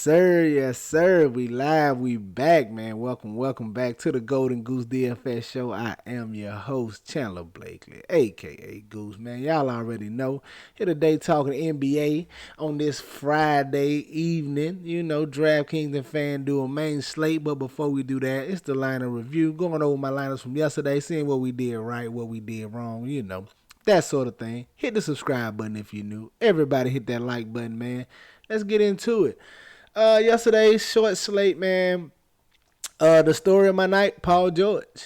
sir. Yes, sir. We live. We back, man. Welcome back to the Golden Goose DFS show. I am your host, Chandler Blakely, aka Goose, man. Y'all already know. Here today talking NBA on this Friday evening. You know, DraftKings and FanDuel main slate. But before we do that, it's the lineup review. Going over my lineups from yesterday, seeing what we did right, what we did wrong, that sort of thing. Hit the subscribe button if you're new. Everybody hit that like button, man. Let's get into it. Yesterday's short slate, man. The story of my night, Paul George.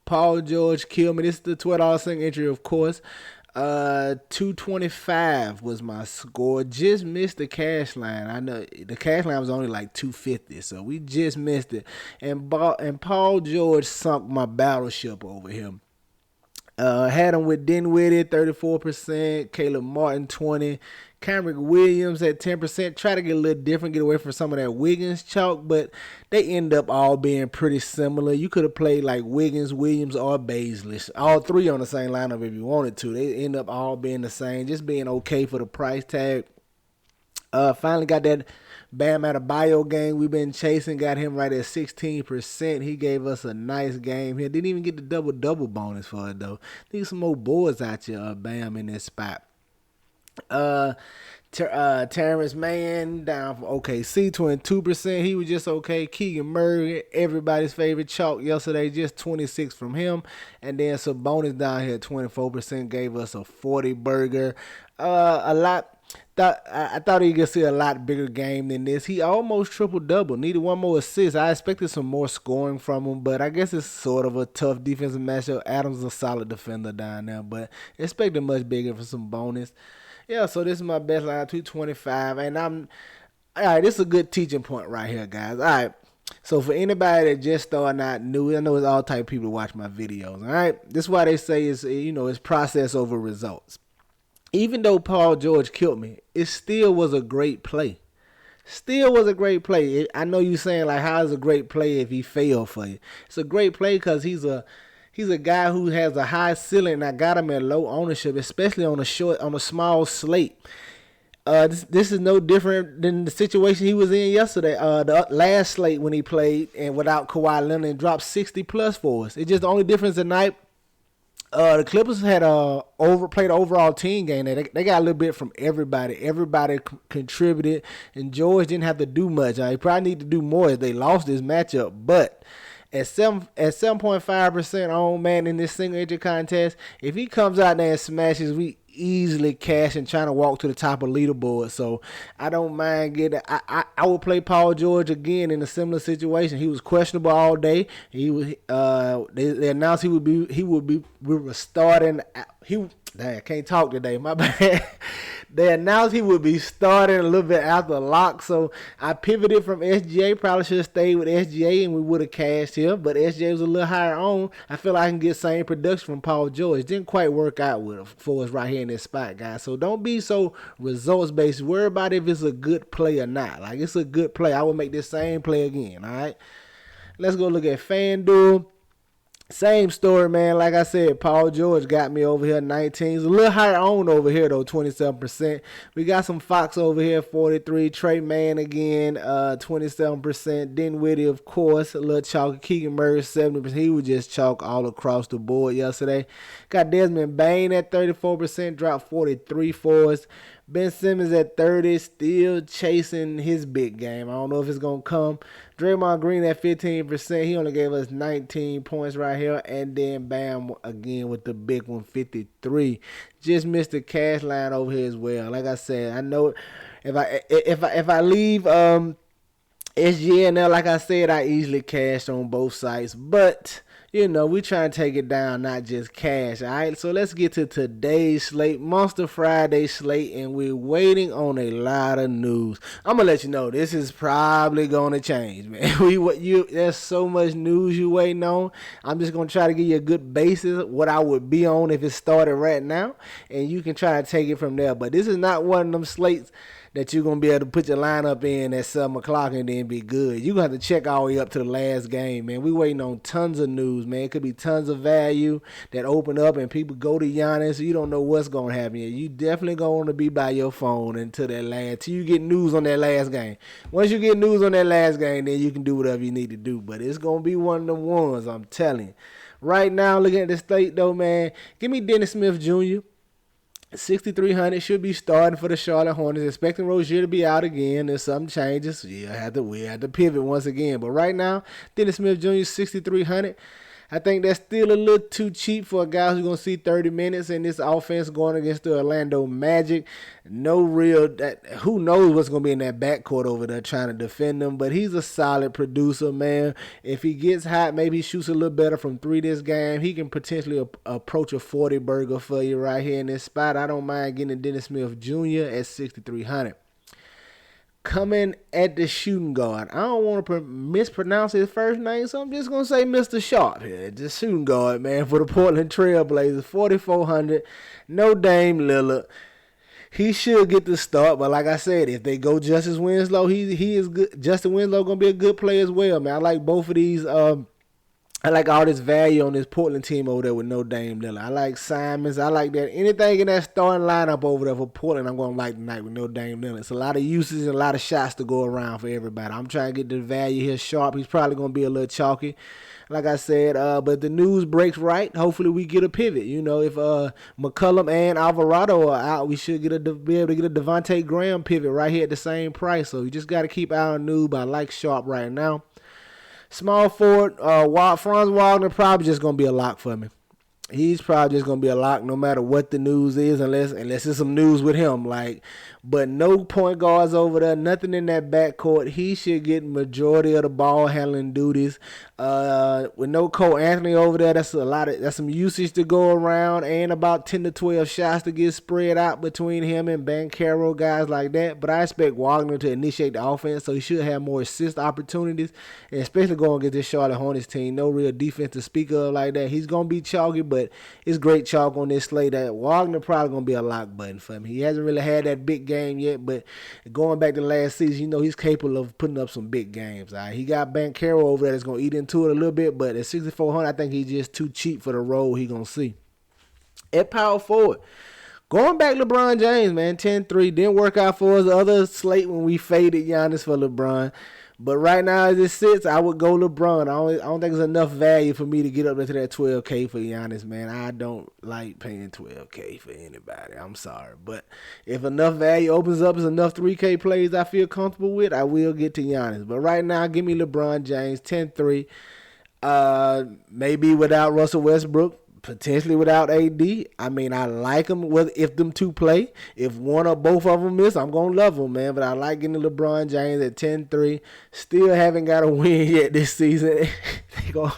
Paul George killed me. This is the $12 single entry, of course. 225 was my score. Just missed the cash line. I know the cash line was only like 250, so we just missed it. And Paul George sunk my battleship over him. Had him with Dinwiddie 34%, Caleb Martin 20%, Cameron Williams at 10%. Try to get a little different, get away from some of that Wiggins chalk, but they end up all being pretty similar. You could have played like Wiggins, Williams, or Baisley. All three on the same lineup if you wanted to. They end up all being the same, just being okay for the price tag. Finally got that Bam Adebayo game we've been chasing. Got him right at 16%. He gave us a nice game here. Didn't even get the double-double bonus for it, though. Need some more boards out here, Bam, in this spot. Terrence Mann down from OKC, 22%. He was just okay. Keegan Murray, everybody's favorite chalk yesterday, just 26 from him. And then Sabonis down here, 24%, gave us a 40 burger. I thought he could see a lot bigger game than this. He almost triple-double. Needed one more assist. I expected some more scoring from him, but I guess it's sort of a tough defensive matchup. Adams is a solid defender down there, but expected much bigger for some bonus. Yeah, so this is my best line, 225. And all right, this is a good teaching point right here, guys. All right, so for anybody that just starting out new, I know it's all type of people that watch my videos, all right? This is why they say it's process over results. Even though Paul George killed me, it still was a great play. Still was a great play. I know you saying, like, how is a great play if he failed for you? It's a great play because he's a guy who has a high ceiling, and I got him at low ownership, especially on a small slate. This is no different than the situation he was in yesterday. The last slate when he played and without Kawhi Leonard and dropped 60+ for us. It's just the only difference tonight. The Clippers had played an overall team game. They got a little bit from everybody. Everybody contributed, and George didn't have to do much. He probably need to do more as they lost this matchup. But at 7.5% on, man, in this single entry contest, if he comes out there and smashes, we easily cash and trying to walk to the top of leaderboard. So I don't mind getting. I would play Paul George again in a similar situation. He was questionable all day. He was. They announced we were starting. I can't talk today. My bad. They announced he would be starting a little bit after lock, so I pivoted from SGA. Probably should have stayed with SGA, and we would have cashed him. But SGA was a little higher on. I feel like I can get same production from Paul George. Didn't quite work out for us right here in this spot, guys. So don't be so results based. Worry about if it's a good play or not. Like, it's a good play, I would make this same play again. All right, let's go look at FanDuel. Same story, man. Like I said, Paul George got me over here 19. It's a little higher on over here, though, 27%. We got some Fox over here, 43. Trey Mann again, 27%. Dinwiddie, of course, a little chalk. Keegan Murray, 70%. He was just chalk all across the board yesterday. Got Desmond Bane at 34%, dropped 43 for us. Ben Simmons at 30, still chasing his big game. I don't know if it's going to come. Draymond Green at 15%. He only gave us 19 points right here. And then Bam again with the big one, 53. Just missed the cash line over here as well. Like I said, I know if I leave SGA and L, like I said, I easily cashed on both sites. But we trying to take it down, not just cash. All right, so let's get to today's slate, Monster Friday slate, and we're waiting on a lot of news. I'm gonna let you know this is probably gonna change, man. There's so much news you waiting on. I'm just gonna try to give you a good basis what I would be on if it started right now, and you can try to take it from there. But this is not one of them slates that you're going to be able to put your lineup in at 7 o'clock and then be good. You're going to have to check all the way up to the last game, man. We waiting on tons of news, man. It could be tons of value that open up and people go to Giannis. You don't know what's going to happen. You definitely going to be by your phone until till you get news on that last game. Once you get news on that last game, then you can do whatever you need to do. But it's going to be one of the ones, I'm telling you. Right now, looking at the slate, though, man, give me Dennis Smith Jr., 6,300 should be starting for the Charlotte Hornets. Expecting Rozier to be out again. If something changes, we have to pivot once again. But right now, Dennis Smith Jr. 6,300. I think that's still a little too cheap for a guy who's going to see 30 minutes in this offense going against the Orlando Magic. Who knows what's going to be in that backcourt over there trying to defend them. But he's a solid producer, man. If he gets hot, maybe he shoots a little better from 3 this game. He can potentially approach a 40 burger for you right here in this spot. I don't mind getting Dennis Smith Jr. at 6,300. Coming at the shooting guard. I don't want to mispronounce his first name, so I'm just going to say Mr. Sharp here. Just shooting guard, man, for the Portland Trail Blazers. 4,400. No Dame Lillard. He should get the start, but like I said, if they go Justice Winslow, he is good. Justin Winslow going to be a good player as well, man. I like both of these. I like all this value on this Portland team over there with no Dame Lillard. I like Simons. I like that. Anything in that starting lineup over there for Portland, I'm going to like tonight with no Dame Lillard. It's a lot of uses and a lot of shots to go around for everybody. I'm trying to get the value here sharp. He's probably going to be a little chalky, like I said. But the news breaks right. Hopefully we get a pivot. You know, if McCollum and Alvarado are out, we should be able to get a Devontae Graham pivot right here at the same price. So you just got to keep eye on news. But I like sharp right now. Small forward, Franz Wagner probably just going to be a lock for me. He's probably just going to be a lock no matter what the news is, unless there's some news with him. But no point guards over there, nothing in that backcourt. He should get majority of the ball handling duties. With no Cole Anthony over there, that's some usage to go around and about 10 to 12 shots to get spread out between him and Banchero, guys like that. But I expect Wagner to initiate the offense, so he should have more assist opportunities, and especially going against this Charlotte Hornets team. No real defense to speak of like that. He's going to be chalky, but it's great chalk on this slate. That Wagner probably going to be a lock button for me. He hasn't really had that big game yet, but going back to last season, you know he's capable of putting up some big games. All right? He got Banchero over there that's going to eat into it a little bit, but at 6,400, I think he's just too cheap for the role he's going to see. At power forward, going back LeBron James, man, 10-3. Didn't work out for us the other slate when we faded Giannis for LeBron. But right now as it sits, I would go LeBron. I don't think there's enough value for me to get up into that $12K for Giannis, man. I don't like paying $12K for anybody. I'm sorry. But if enough value opens up, as enough 3K plays I feel comfortable with, I will get to Giannis. But right now, give me LeBron James, 10-3. Maybe without Russell Westbrook. Potentially without AD. I mean, I like them if them two play. If one or both of them miss, I'm going to love them, man. But I like getting LeBron James at 10-3. Still haven't got a win yet this season. They're going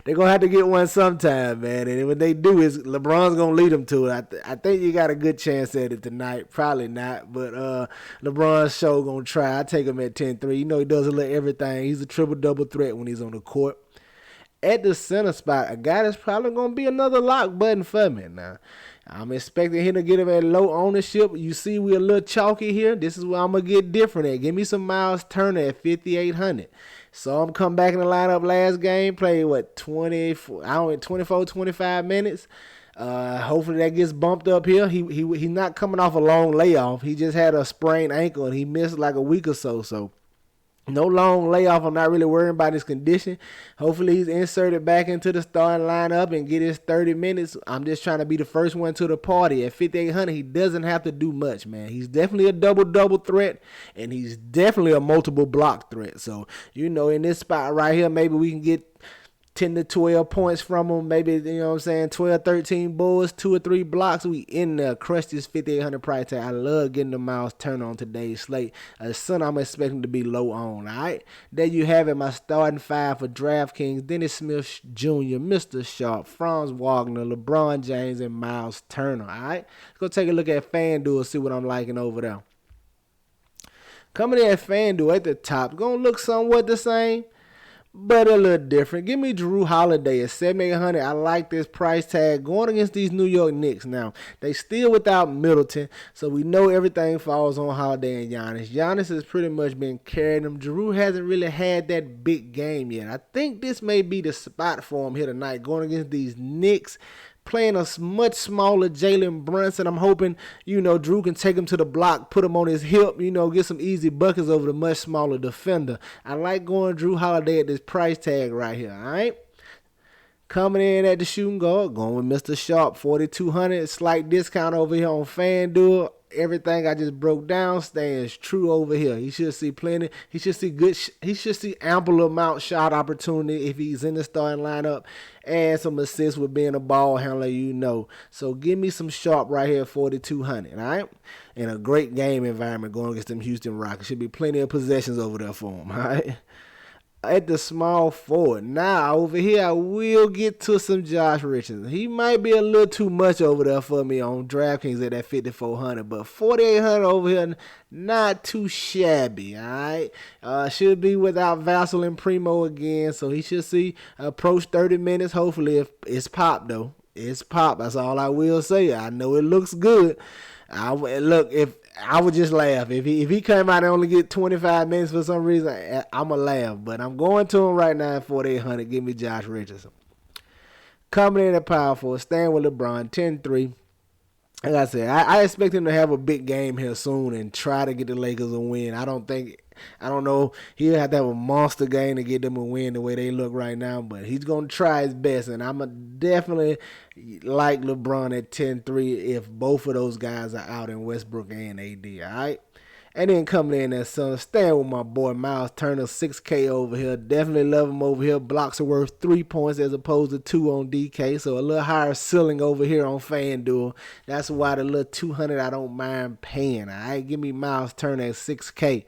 to have to get one sometime, man. And when they do, LeBron's going to lead them to it. I think you got a good chance at it tonight. Probably not. But LeBron's show going to try. I take him at 10-3. You know he does a little everything. He's a triple-double threat when he's on the court. At the center spot, a guy that's probably going to be another lock button for me. Now, I'm expecting him to get him at low ownership. You see we're a little chalky here. This is where I'm going to get different at. Give me some Miles Turner at 5,800. So I'm come back in the lineup last game, played, 24, 25 minutes. Hopefully that gets bumped up here. He's not coming off a long layoff. He just had a sprained ankle, and he missed like a week or so. So no long layoff. I'm not really worrying about his condition. Hopefully he's inserted back into the starting lineup and get his 30 minutes. I'm just trying to be the first one to the party. At 5,800, he doesn't have to do much, man. He's definitely a double-double threat, and he's definitely a multiple block threat. So, you know, in this spot right here, maybe we can get 10 to 12 points from him, maybe, you know what I'm saying, 12, 13 boards, 2 or 3 blocks. We in there, crushed this 5,800 price tag. I love getting the Miles Turner on today's slate. Son, I'm expecting to be low on, all right? There you have it, my starting 5 for DraftKings: Dennis Smith Jr., Mr. Sharp, Franz Wagner, LeBron James, and Miles Turner, all right? Let's go take a look at FanDuel, see what I'm liking over there. Coming in at FanDuel at the top, going to look somewhat the same. but a little different. Give me Drew Holiday at 7,800. I like this price tag going against these New York Knicks. Now, they still without Middleton, so we know everything falls on Holiday and Giannis. Giannis has pretty much been carrying them. Drew hasn't really had that big game yet. I think this may be the spot for him here tonight, going against these Knicks, playing a much smaller Jalen Brunson. I'm hoping, Drew can take him to the block, put him on his hip, get some easy buckets over the much smaller defender. I like going Drew Holiday at this price tag right here, all right? Coming in at the shooting guard, going with Mr. Sharp, 4,200. Slight discount over here on FanDuel. Everything I just broke down stands true over here. He should see plenty. He should see good. He should see ample amount shot opportunity if he's in the starting lineup, and some assists with being a ball handler. So give me some Sharp right here, 4,200. All right, in a great game environment going against them Houston Rockets. Should be plenty of possessions over there for him. All right. At the small forward. Now, over here, I will get to some Josh Richardson. He might be a little too much over there for me on DraftKings at that 5,400, but 4,800 over here, not too shabby, all right? Should be without Vassell and Primo again, so he should see approach 30 minutes, hopefully. If it's pop, though. It's pop. That's all I will say. I know it looks good. If I would just laugh if he came out and only get 25 minutes for some reason, I'ma laugh. But I'm going to him right now at 4,800. Give me Josh Richardson. Coming in at power forward, staying with LeBron, 10-3. Like I said, I expect him to have a big game here soon and try to get the Lakers a win. I don't know. He'll have to have a monster game to get them a win the way they look right now, but he's going to try his best, and I'm going to definitely like LeBron at 10-3 if both of those guys are out in Westbrook and AD, all right? And then coming in there, son, staying with my boy Miles Turner, 6K over here. Definitely love him over here. Blocks are worth 3 points as opposed to 2 on DK. So a little higher ceiling over here on FanDuel. That's why the little 200 I don't mind paying. All right, give me Miles Turner at 6K.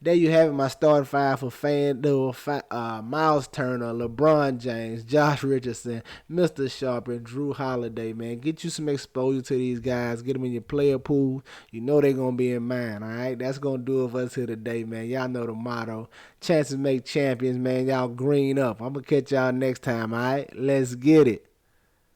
There you have it, my starting five for FanDuel. Miles Turner, LeBron James, Josh Richardson, Mr. Sharp, and Drew Holiday, man. Get you some exposure to these guys. Get them in your player pool. You know they're going to be in mine, all right? That's going to do it for us here today, man. Y'all know the motto. Chances make champions, man. Y'all green up. I'm going to catch y'all next time, all right? Let's get it.